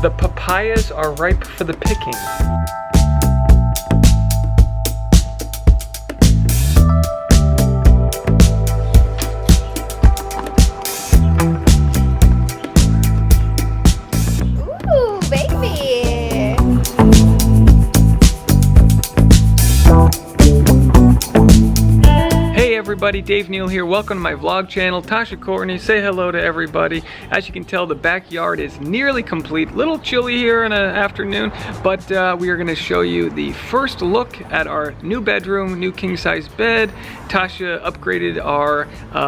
The papayas are ripe for the picking. Ooh, baby. Hey everybody, Dave Neal here. Welcome to my vlog channel. Tasha Courtney, say hello to everybody. As you can tell, the backyard is nearly complete. A little chilly here in the afternoon, but we are going to show you the first look at our new bedroom, new king-size bed. Tasha upgraded our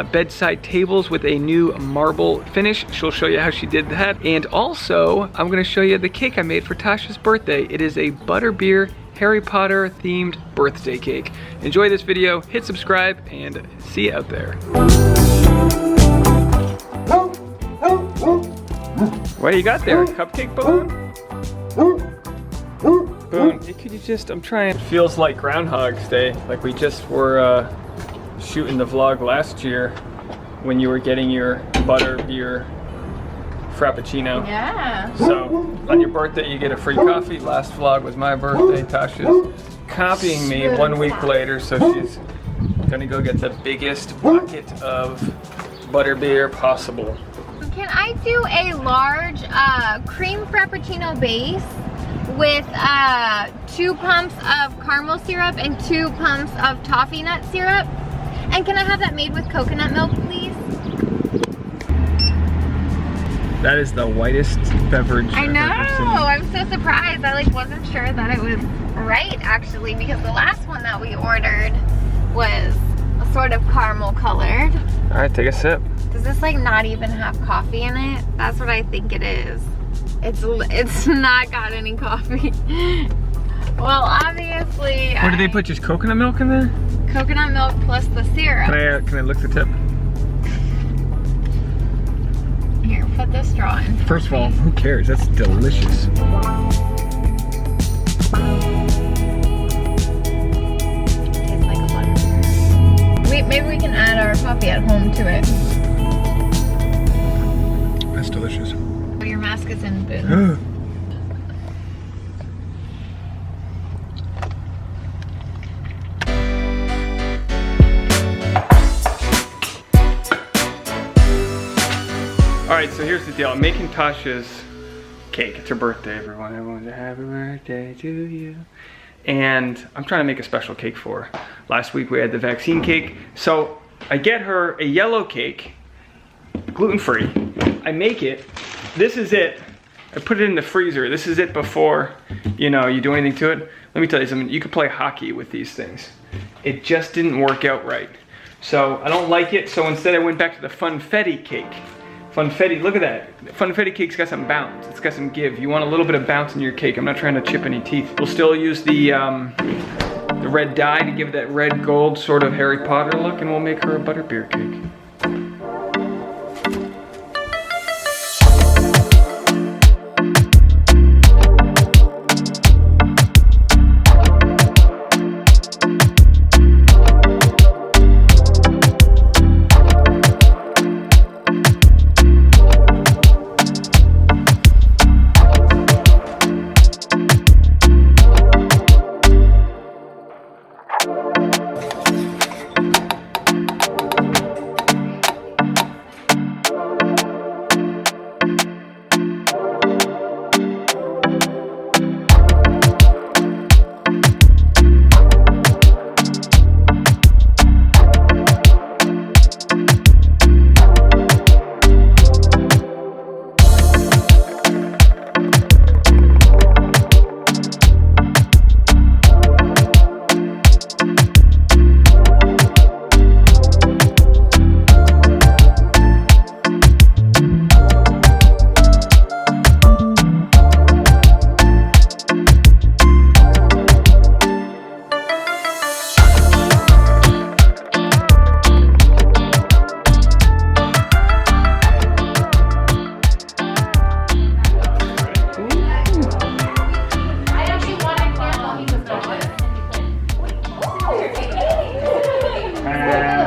bedside tables with a new marble finish. She'll show you how she did that. And also, I'm going to show you the cake I made for Tasha's birthday. It is a butterbeer Harry Potter themed birthday cake. Enjoy this video, hit subscribe, and see you out there. What do you got there? Cupcake balloon? Boone, hey, could you just, I'm trying. It feels like Groundhog's Day, like we just were shooting the vlog last year when you were getting your butterbeer Frappuccino. Yeah. So on your birthday you get a free coffee. Last vlog was my birthday. Tasha's copying me 1 week later, so she's gonna go get the biggest bucket of butterbeer possible. Can I do a large cream Frappuccino base with 2 pumps of caramel syrup and 2 pumps of toffee nut syrup? And can I have that made with coconut milk, please? That is the whitest beverage I know. I've ever seen. I'm so surprised. I wasn't sure that it was right actually, because the last one that we ordered was sort of caramel colored. All right, take a sip. Does this not even have coffee in it? That's what I think it is. It's not got any coffee. Well, obviously. What did they put? Just coconut milk in there? Coconut milk plus the syrup. Can I lick the tip? Here, put the straw in. First of all, who cares? That's delicious. Tastes like a butterbeer. Maybe we can add our coffee at home to it. That's delicious. Oh, your mask is in, Boone. Alright, so here's the deal. I'm making Tasha's cake. It's her birthday, everyone. Everyone's a happy birthday to you. And I'm trying to make a special cake for her. Last week we had the vaccine cake. So I get her a yellow cake, gluten-free. I make it. This is it. I put it in the freezer. This is it before, you do anything to it. Let me tell you something. You could play hockey with these things. It just didn't work out right. So I don't like it. So instead I went back to the funfetti cake. Funfetti, look at that. Funfetti cake's got some bounce. It's got some give. You want a little bit of bounce in your cake. I'm not trying to chip any teeth. We'll still use the red dye to give that red gold sort of Harry Potter look, and we'll make her a butterbeer cake.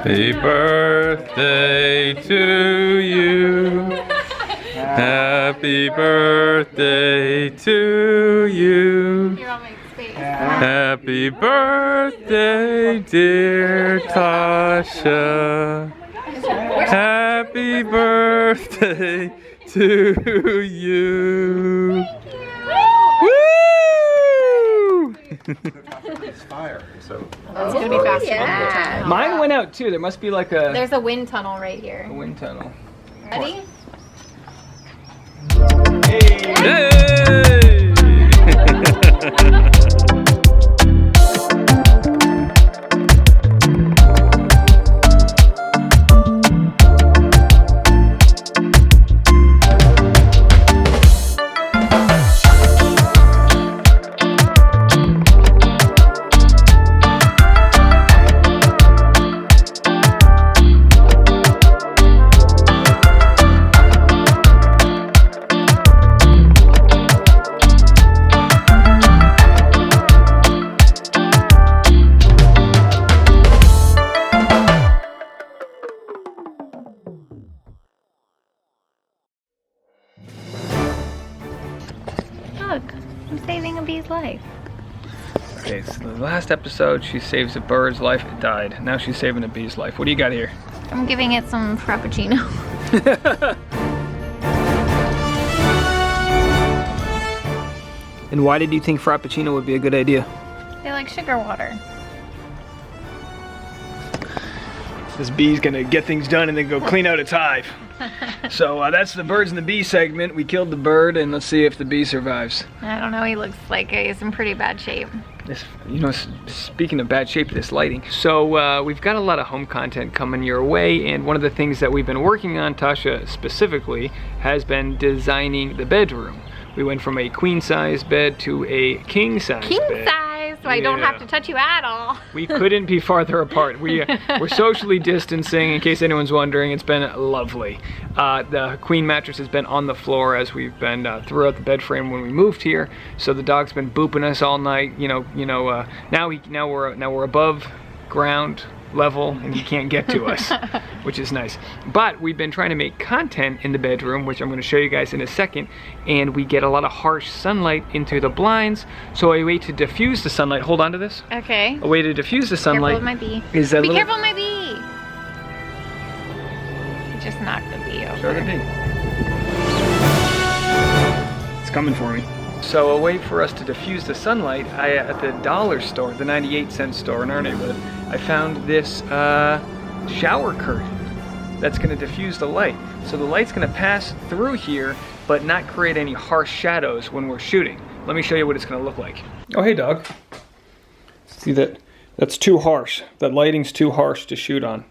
Happy birthday to you. Happy birthday to you. Here, I'll make space. Happy birthday, dear Tasha. Happy birthday to you. Woo! It's fire. So It's gonna be faster. Yeah. Mine went out too. There must be like a There's a wind tunnel right here. wind tunnel. Ready? Hey! Look, I'm saving a bee's life. Okay, so the last episode she saves a bird's life, it died. Now she's saving a bee's life. What do you got here? I'm giving it some frappuccino. And why did you think frappuccino would be a good idea? They like sugar water. This bee's gonna get things done and then go clean out its hive. So that's the birds and the bee segment. We killed the bird and let's see if the bee survives. I don't know, he looks like he's in pretty bad shape. This, you know, speaking of bad shape, this lighting. So we've got a lot of home content coming your way, and one of the things that we've been working on, Tasha specifically, has been designing the bedroom. We went from a queen size bed to a king size King bed. size, so I don't have to touch you at all. We couldn't be farther apart. We're socially distancing, in case anyone's wondering. It's been lovely. The queen mattress has been on the floor as we've been throughout the bed frame when we moved here. So the dog's been booping us all night. Now we're above ground level and he can't get to us, which is nice. But we've been trying to make content in the bedroom, which I'm going to show you guys in a second, and we get a lot of harsh sunlight into the blinds. So a way to diffuse the sunlight, hold on to this. Okay. A way to diffuse the sunlight Careful with my bee. is that Be careful with my bee! You just knocked the bee over. Show the bee. It's coming for me. So a way for us to diffuse the sunlight, at the dollar store, the 98-cent store in our neighborhood, I found this shower curtain that's going to diffuse the light. So the light's going to pass through here, but not create any harsh shadows when we're shooting. Let me show you what it's going to look like. Oh, hey, dog. See that? That's too harsh. That lighting's too harsh to shoot on.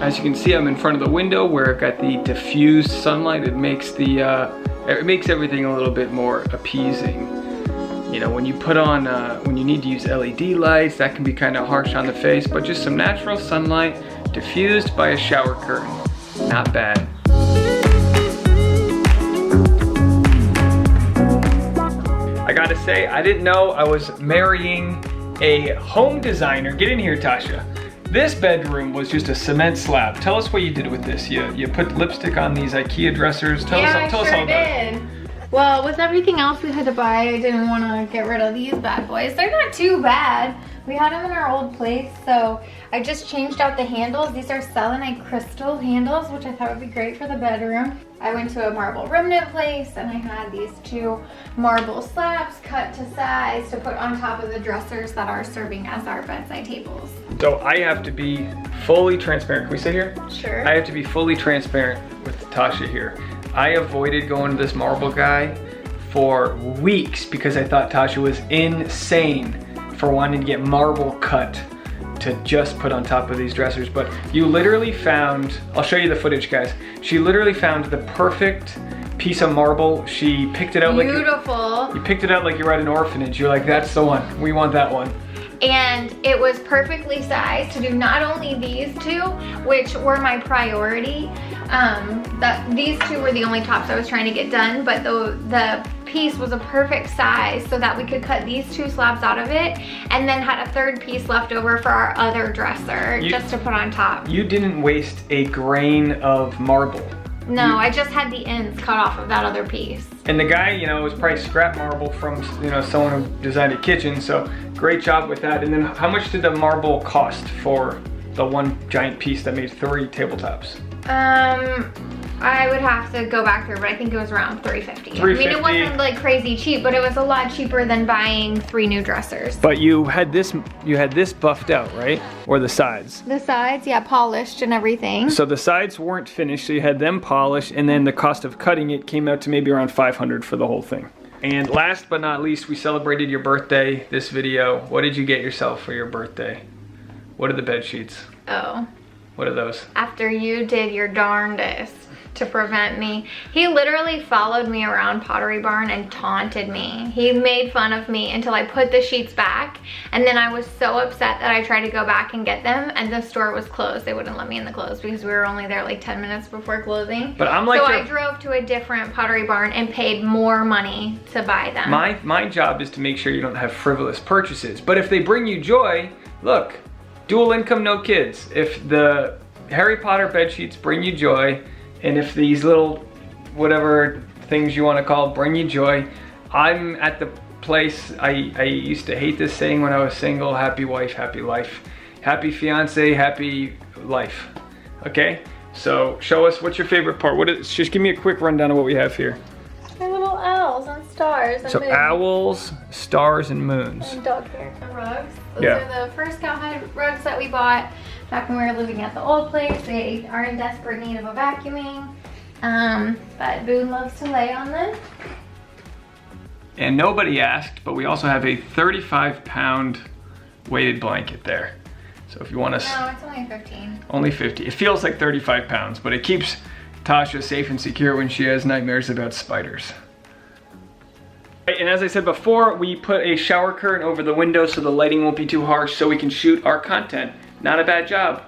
As you can see, I'm in front of the window where I've got the diffused sunlight. It makes everything a little bit more appeasing. You know, when you put on, when you need to use LED lights, that can be kind of harsh on the face, but just some natural sunlight diffused by a shower curtain. Not bad. I gotta say, I didn't know I was marrying a home designer. Get in here, Tasha. This bedroom was just a cement slab. Tell us what you did with this. You put lipstick on these IKEA dressers. Tell us all about it. Well, with everything else we had to buy, I didn't want to get rid of these bad boys. They're not too bad. We had them in our old place, so I just changed out the handles. These are selenite crystal handles, which I thought would be great for the bedroom. I went to a marble remnant place and I had these two marble slabs cut to size to put on top of the dressers that are serving as our bedside tables. So I have to be fully transparent. Can we sit here? Sure. I have to be fully transparent with Tasha here. I avoided going to this marble guy for weeks because I thought Tasha was insane for wanting to get marble cut to just put on top of these dressers. But you literally found, I'll show you the footage, guys. She literally found the perfect piece of marble. She picked it out beautiful. You picked it out like you were at an orphanage. You're like, that's the one. We want that one. and it was perfectly sized to do not only these two, which were my priority. These two were the only tops I was trying to get done, but the piece was a perfect size so that we could cut these two slabs out of it, and then had a third piece left over for our other dresser just to put on top. You didn't waste a grain of marble. No, I just had the ends cut off of that other piece. And the guy, you know, was probably scrap marble from, you know, someone who designed a kitchen, so great job with that. And then how much did the marble cost for the one giant piece that made 3 tabletops? I would have to go back through, but I think it was around $350. I mean, it wasn't like crazy cheap, but it was a lot cheaper than buying 3 new dressers. But you had this buffed out, right? Or the sides? The sides, yeah, polished and everything. So the sides weren't finished, so you had them polished, and then the cost of cutting it came out to maybe around $500 for the whole thing. And last but not least, we celebrated your birthday this video. What did you get yourself for your birthday? What are the bed sheets? Oh. What are those? After you did your darndest to prevent me. He literally followed me around Pottery Barn and taunted me. He made fun of me until I put the sheets back, and then I was so upset that I tried to go back and get them, and the store was closed. They wouldn't let me in the close because we were only there like 10 minutes before closing. But I'm like, so I drove to a different Pottery Barn and paid more money to buy them. My job is to make sure you don't have frivolous purchases. But if they bring you joy, look, dual income, no kids. If the Harry Potter bed sheets bring you joy, and if these little, whatever things you want to call, bring you joy, I'm at the place, I used to hate this saying when I was single, happy wife, happy life. Happy fiance, happy life. Okay? So show us, what's your favorite part? Just give me a quick rundown of what we have here. They're little owls and stars and So moons. Owls, stars, and moons. And dog hair. The rugs. Those Yeah. are the first cowhide rugs that we bought back when we were living at the old place. They are in desperate need of a vacuuming. But Boone loves to lay on them. And nobody asked, but we also have a 35-pound weighted blanket there. So if you want to... No, it's only 15. Only 50. It feels like 35 pounds, but it keeps Tasha safe and secure when she has nightmares about spiders. And as I said before, we put a shower curtain over the window so the lighting won't be too harsh so we can shoot our content. Not a bad job.